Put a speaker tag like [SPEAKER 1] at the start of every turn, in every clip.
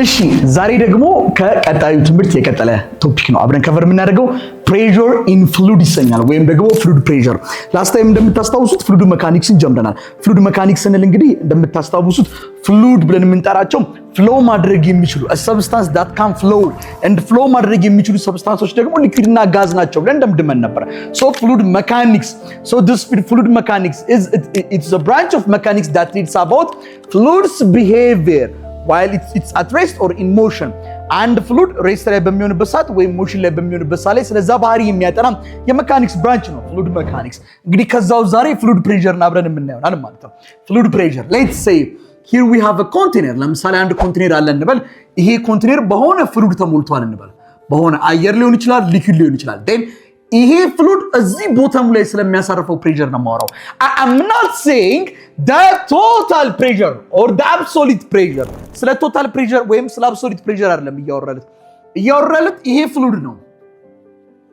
[SPEAKER 1] እሺ ዛሬ ደግሞ ከቀጣዩ ትምህርት የቀጠለ ቶፒክ ነው አብረን ከቨር የምናደርገው pressure in fluid ይሰኛል ወይም ደግሞ fluid pressure ላስት ታይም እንደምታስታውሱት fluid mechanicsን ጀምረናል fluid mechanics ስንል እንግዲህ እንደምታስታውሱት fluid ብለን የምንጠራቸው flow ማድረግ የሚችሉ a substance that can flow and flow ማድረግ የሚችሉ substances ደግሞ liquid እና ጋዝ ናቸው ብለን እንደምድመን ነበር so fluid mechanics so this fluid mechanics is it's a branch of mechanics that reads about fluids behavior while it's at rest or in motion and fluid rest ላይ በሚሆንበት ሰዓት ወይም motion ላይ በሚሆንበት ሰዓት ላይ ስለዛ ባህሪ የሚያጠና የሜካኒክስ ብራንች ነው fluid mechanics እንግዲህ ከዛው ዛሬ fluid pressure አብረን የምናየው ማለት ነው fluid pressure let's say here we have a container ለምሳሌ አንድ ኮንቴነር አለ እንበል ይሄ ኮንቴነር በሆነ fluid ተሞልቷል እንበል በሆነ አየር ሊሆን ይችላል ሊኩዊድ ሊሆን ይችላል then ይሄ fluid እዚህ ቦታም ላይ ስለሚያሳርፈው pressure ነው ማወራው I'm not saying the total pressure or the absolute pressure ስለ total pressure ወይም ስለ absolute pressure አይደለም እያወራለት ይሄ fluid ነው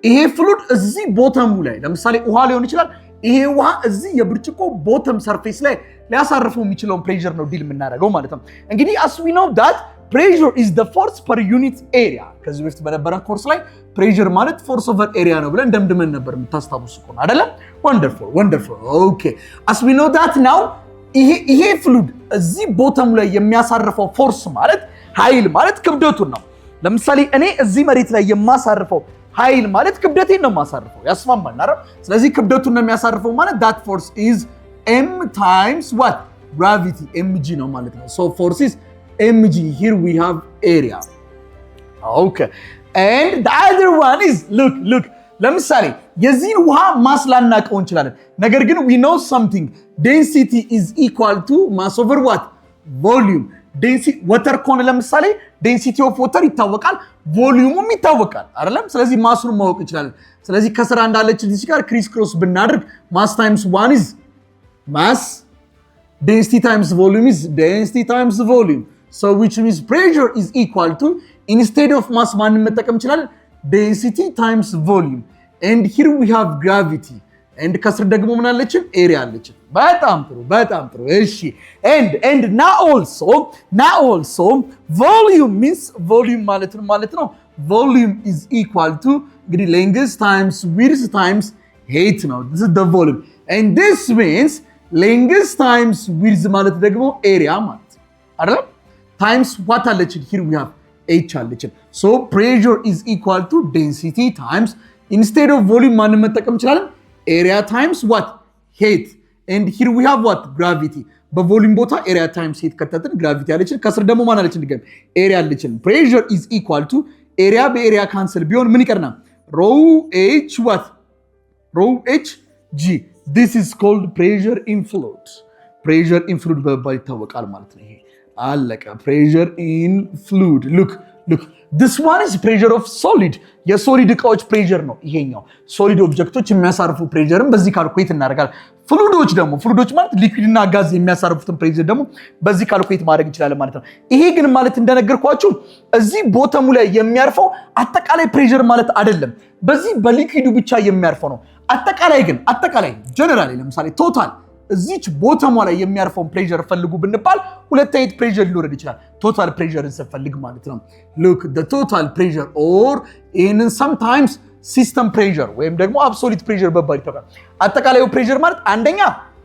[SPEAKER 1] ይሄ fluid እዚህ ቦታም ላይ ለምሳሌ ውሃ ሊሆን ይችላል ይሄ ውሃ እዚህ የብርጭቆ ቦተም ሰርፌስ ላይ ሊያሳርፈው የሚችለው pressure ነው ዲል የምናደርገው ማለት ነው እንግዲህ as we know that pressure is the force per unit area ከዚህ በፊት በነበረን ኮርስ ላይ pressure ማለት force over area ነው ብለን እንደምድመን ነበር የምታስታውሱ ከሆነ አይደለ wonderful okay as we know that now ይሄ fluid እዚህ ቦተም ላይ የሚያሳርፈው force ማለት ኃይል ማለት ክብደቱን ነው ለምሳሌ እኔ እዚህ መሬት ላይ የማሳርፈው ኃይል ማለት ክብደቴን ነው የማሳርፈው ያስማማል አይደል ስለዚህ ክብደቱን ነው የሚያሳርፈው ማለት that force is m times what gravity mg ነው ማለት ነው so force is mg here we have area okay and the other one is look ለምሳሌ የዚህን ውሃ ማስ ላናቀው እንችላለን ነገር ግን we know something density is equal to mass over what volume density water ኮን ለምሳሌ density of water ይታወቃል volumeም ይታወቃል አይደለም ስለዚህ ማሱን ማወቅ እንችላለን ስለዚህ ከስራ እንዳለች እዚህ ጋር ክሪስ ክሮስ ብናደርግ mass times 1 is mass density times volume is density times volume so which means pressure is equal to instead of mass ማንን መጠቀም እንችላለን density times volume and here we have gravity and ከስር ደግሞ ምን አለችን area አለችን በጣም ጥሩ እሺ and now also volume means volume ማለት ነው volume is equal to እንግዲህ length times width times height ነው this is the volume and this means length times width ማለት ደግሞ area ማለት አይደል times what አለችን here we have h አለችን so pressure is equal to density times instead of volume ማንን መጠቀም እንችላለን area times what height and here we have what gravity በቮሊዩም ቦታ area times height ከተትን gravity አለችን ከስር ደግሞ ማን አለችን ድገም area አለችን pressure is equal to area በarea ካንሰል ቢሆን ምን ይቀርናል rho h what rho h g this is called pressure in fluid በመባል ይታወቃል ማለት ነው ይሄ አለቀ pressure in fluid look this one is pressure of solid የሶሊድ እቃዎች pressure ነው ይሄኛው solid ኦብጀክቶች የሚያሳርፉ pressureም በዚህ ካልኩሌት እናደርጋለን ፍሉዶች ማለት ሊኩዊድ እና ጋዝ የሚያሳርፉትን pressure ደግሞ በዚህ ካልኩሌት ማድረግ እንችላለን ማለት ነው ይሄ ግን ማለት እንደነገርኳችሁ እዚህ ቦተሙ ላይ የሚያርፈው አጠቃላይ pressure ማለት አይደለም በዚህ በሊኩዊዱ ብቻ የሚያርፈው ነው አጠቃላይ ጀነራሊ ለምሳሌ ቶታል እዚች ቦተሟ ላይ የሚያርፈውን pressure ፈልጉ ብንባል ሁለት አይነት pressure ሊኖር ይችላል total pressure እንፈልግ ማለት ነው look the total pressure or in sometimes system pressure ወይም ደግሞ absolute pressure በባል ይታወቃል አጠቃላዩ pressure ማለት አንደኛ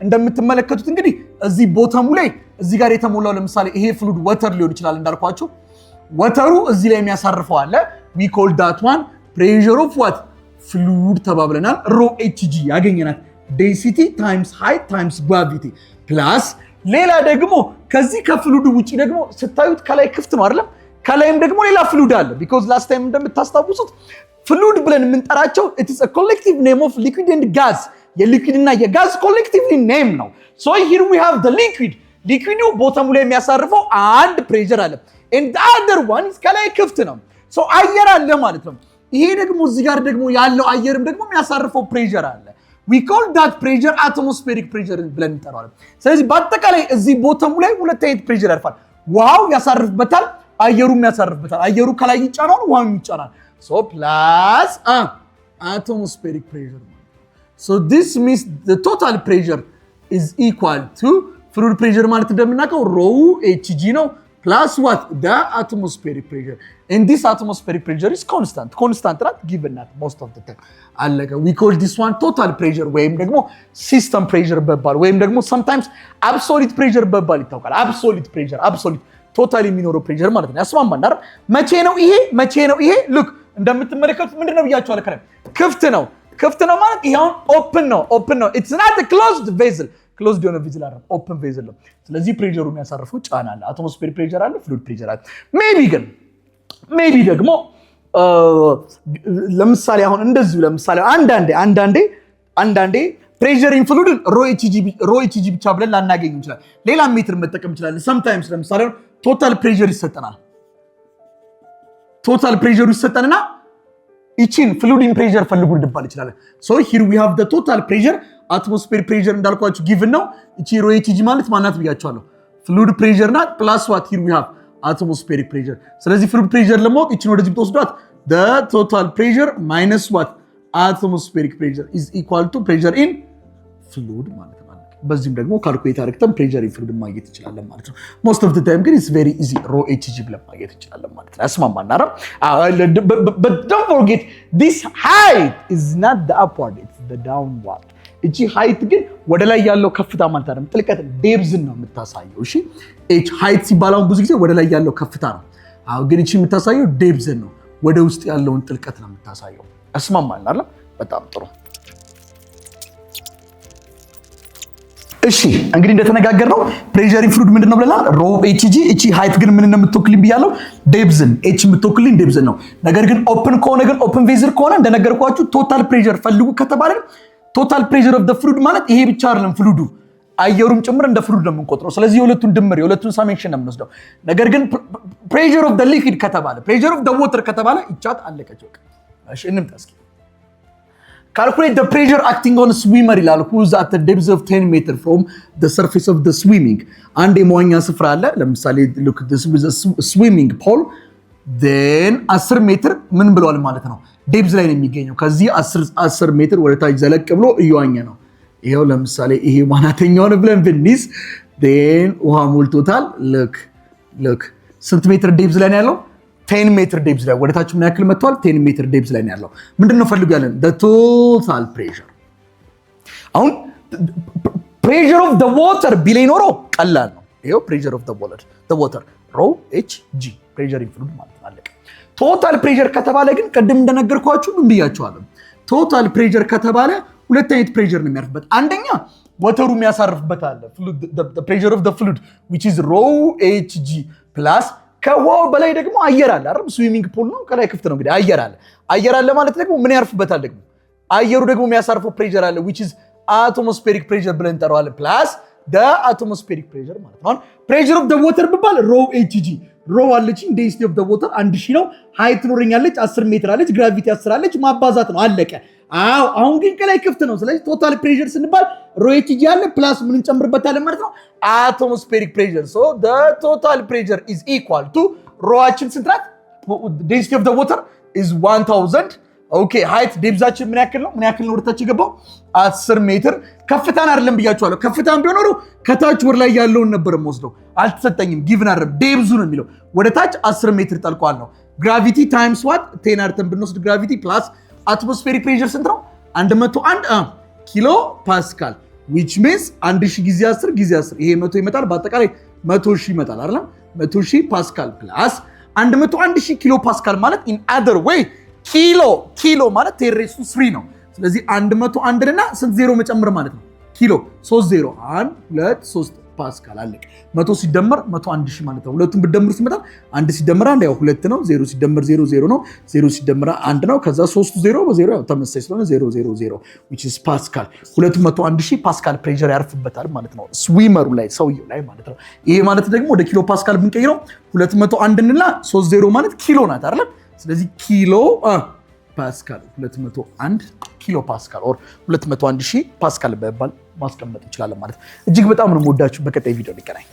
[SPEAKER 1] እንደምትመለከቱት እንግዲህ እዚህ ቦተሙ ላይ እዚህ ጋር የተሞላው ለምሳሌ ይሄ fluid water ሊሆን ይችላል እንዳልኳችሁ ወተሩ እዚህ ላይ የሚያሳርፈው አለ we call that one pressure of what fluid ተባብለናል rho hg ያገኘናት density times height times gravity plus ሌላ ደግሞ ከዚህ ከፍሉድ ውጪ ደግሞ ስታዩት ከላይ ክፍት ነው አይደል ከላይም ደግሞ ሌላ ፍሉድ አለ because last time እንደምታስታውሱት ፍሉድ ብለን የምንጠራቸው it is a collective name of liquid and gas የሊኩዊድ እና የጋዝ collectively name ነው so here we have the liquidu ቦተሙ ላይ የሚያሳርፈው አንድ pressure አለ and the other one is ከላይ ክፍት ነው so አየር አለ ማለት ነው ይሄ ደግሞ እዚህ ጋር ደግሞ ያለው አየርም ደግሞ የሚያሳርፈው pressure አለ we call that pressure atmospheric pressure ብለን እንጠራዋለን ስለዚህ በአጠቃላይ እዚህ ቦተሙ ላይ ሁለት አይነት pressure ያርፋል ውሃው ያሳርፍበታል አየሩም ያሳርፍበታል አየሩ ከላይ ይጫናል ውሃው ይጫናል so plus atmospheric pressure so this means the total pressure is equal to fluid pressure ማለት እንደምናውቀው rho hg ነው plus what? The atmospheric pressure. And this atmospheric pressure is constant. Constant, right? Given that most of the time. We call this one total pressure. ወይም ደግሞ system pressure በባል ወይም ደግሞ sometimes absolute pressure በባል ይታወቃል። absolute pressure, absolute total የሚኖረው pressure ማለት ነው። ያስማማል አይደል? መቼ ነው ይሄ? look እንደምትመለከቱት ምንድነው ብያችኋለሁ ከላይ ክፍት ነው ማለት ይሄው open ነው it's not a closed vessel closed የሆነ ቬዝል አይደለም open vessel ነው ስለዚህ ፕሬሸሩ የሚያሳርፈው ጫና አለ አትሞስፌሪክ ፕሬሸር አለ ፍሉድ ፕሬሸር አለ ሜቢ ደግሞ ለምሳሌ አሁን እንደዚሁ ለምሳሌ አንዳንዴ ፕሬሸር ኢን ፍሉድን ሮ ኤችጂ ብቻ ብለን ላናገኝ እንችላለን ሌላ ሜትር መጠቀም እንችላለን sometimes ለምሳሌ ቶታል ፕሬሸር ይሰጠናልና እቺን ፍሉድ ኢን ፕሬሸር ፈልጉ ልባል ይችላል so here we have the total pressure atmospheric pressure እንዳልኳችሁ given ነው እቺ ሮ ኤችጂ ማለት ማናት ብያችኋለሁ ፍሉድ ፕሬሸር ናት plus what here we have atmospheric pressure ስለዚህ ፍሉድ ፕሬሸር ለማወቅ እቺን ወደዚህ ብትወስዷት the total pressure minus what atmospheric pressure is equal to pressure in fluid ማለት ነው በዚህም ደግሞ ካልኩሌት አድርገን pressure in fluid ማግኘት እንችላለን ማለት ነው most of the time ግን it's very easy ሮ ኤችጂ ብለን ማግኘት እንችላለን ማለት ነው ያስማማና but don't forget this height is not the upward it's the downward እቺ height ግን ወደ ላይ ያለው ከፍታ ማለት አይደለም ጥልቀት ዴፕዝ ነው የምታሳየው እሺ እቺ height ሲባል አሁን ብዙ ጊዜ ወደ ላይ ያለው ከፍታ ነው አሁን ግን እቺ የምታሳየው ዴፕዝ ነው ወደ ውስጥ ያለውን ጥልቀት ነው የምታሳየው ያስማማል አይደል በጣም ጥሩ እሺ እንግዲህ እንደተነጋገርነው ፕሬሸር ኢን ፍሉድ ምንድነው ብለናል ሮ ኤችጂ እቺ height ግን ምን እንደምትወክልኝ ብያለሁ ዴፕዝን ኤች የምትወክልኝ ዴፕዝን ነው ነገር ግን ኦፕን ከሆነ ግን ኦፕን ቬዝል ከሆነ እንደነገርኳችሁ ቶታል ፕሬሸር ፈልጉ ከተባለ ቶታል ፕሬሸር ኦፍ ዘ ፍሉድ ማለት ይሄ ብቻ አይደለም ፍሉዱ አየሩም ጭምር እንደ ፍሉድ ነው የምንቆጥረው ስለዚህ የሁለቱን ድምር የሁለቱን ሳሜሽን ነው የምንወስደው ነገር ግን ፕሬሸር ኦፍ ዘ ሊኩዊድ ከተባለ ፕሬሸር ኦፍ ዘ ዋተር ከተባለ ይቻት አለቀች በቃ እሺ እንምጣ እስኪ calculate the pressure acting on a swimmer ይላል who is at the depth of 10 meter from the surface of the swimming አንድ የመዋኛ ስፍራ አለ ለምሳሌ look this is a swimming pool then 10 ሜትር ምን ብለዋል ማለት ነው ዴፕዝ ላይ ነው የሚገኘው ከዚህ 10 ሜትር ወደ ታች ዘለቅ ብሎ እየዋኘ ነው ይሄው ለምሳሌ ይሄ ዋናተኛው ነው ብለን ብንይዝ then ውሃ ሞልቶታል look ስንት ሜትር ዴፕዝ ላይ ነው ያለው 10 ሜትር ዴፕዝ ላይ ወደታች ምን ያክል መጥቷል 10 ሜትር ዴፕዝ ላይ ነው ያለው ምንድነው ፈልጉ ያለን the total pressure አሁን pressure of the water ቢለኝ ኖሮ ቀላል ነው ይሄው pressure of the water ሮ ኤችጂ pressure in fluid ማለት አለቀ total pressure ከተባለ ግን ቀደም እንደነገርኳችሁ ምን ብያችኋለሁ total pressure ከተባለ ሁለት አይነት pressure ነው የሚያርፍበት አንደኛ ወተሩ የሚያሳርፍበት አለ the pressure of the fluid which is ሮ ኤችጂ plus ከውሃው በላይ ደግሞ አየር አለ አይደል ስዊሚንግ ፑል ነው ከላይ ክፍት ነው እንግዲህ አየር አለ ማለት ደግሞ ምን ያርፍበታል ደግሞ አየሩ ደግሞ የሚያሳርፈው ፕሬሸር አለ which is atmospheric pressure ብለን እንጠራዋለን plus the atmospheric pressure ማለት ነው pressure of the water ብባል ሮ ኤችጂ ሮ አለች density of the water 1000 ነው height ትኖረኛለች 10 ሜትር አለች gravity 10 አለች ማባዛት ነው አለቀ አሁን ግን ከላይ ክፍት ነው ስለዚህ total pressure ስንባል ሮ ኤችጂ አለ plus ምን እንጨምርበታለን ማለት ነው atmospheric pressure so the total pressure is equal to ሮአችን ስንት ናት density of the water is 1000 okay height ዴፕዛችን ምን ያክል ነው ወደታች የገባው 10 ሜትር ከፍታን አይደለም ብያችኋለሁ ከፍታን ቢሆን ኖሮ ከታች ወር ላይ ያለውን ነበር የምወስደው አልተሰጠኝም ጊቭን አይደለም ዴፕዙ ነው የሚለው ወደታች 10 ሜትር ጠልቋል ነው gravity times what 10 አርተን ብንወስድ gravity plus atmospheric pressure ስንት ነው 101 ኪሎ ፓስካል which means 1000 ጊዜ 10 ጊዜ 10 ይሄ 100 ይመጣል በአጠቃላይ 100000 ይመጣል አይደል 100000 ፓስካል plus 101000 ኪሎ ፓስካል ማለት in other way ኪሎ ማለት 10 raised to 3 ነው ስለዚህ 101 እና ስንት ዜሮ መጨመር ማለት ነው ኪሎ 3 ዜሮ 1 2 3 ፓስካል አለቀ 100 ሲደመር 101000 ማለት ነው ሁለቱም ብደምሩ ሲመጣ 1 ሲደመር 1 ያው 2 ነው 0 ሲደመር 0 0 ነው 0 ሲደመር 1 ነው ከዛ 3 0 በ0 ያው ተመሳሳይ ስለሆነ 0 0 0 which is ፓስካል 210,000 ፓስካል ፕሬሸር ያርፍበታል ማለት ነው ስዊመሩ ላይ ሰውየው ላይ ማለት ነው ይሄ ማለት ደግሞ ወደ ኪሎ ፓስካል ብንቀይረው 201 እና 30 ማለት ኪሎ ናት አይደል ስለዚህ ኪሎ ፓስካል 201 ኪሎ ፓስካል ኦር 201,000 ፓስካል በባል ማስቀመጥ እንችላለን ማለት እጅግ በጣም ነው የምወዳችሁ በቀጣይ ቪዲዮ እንገናኝ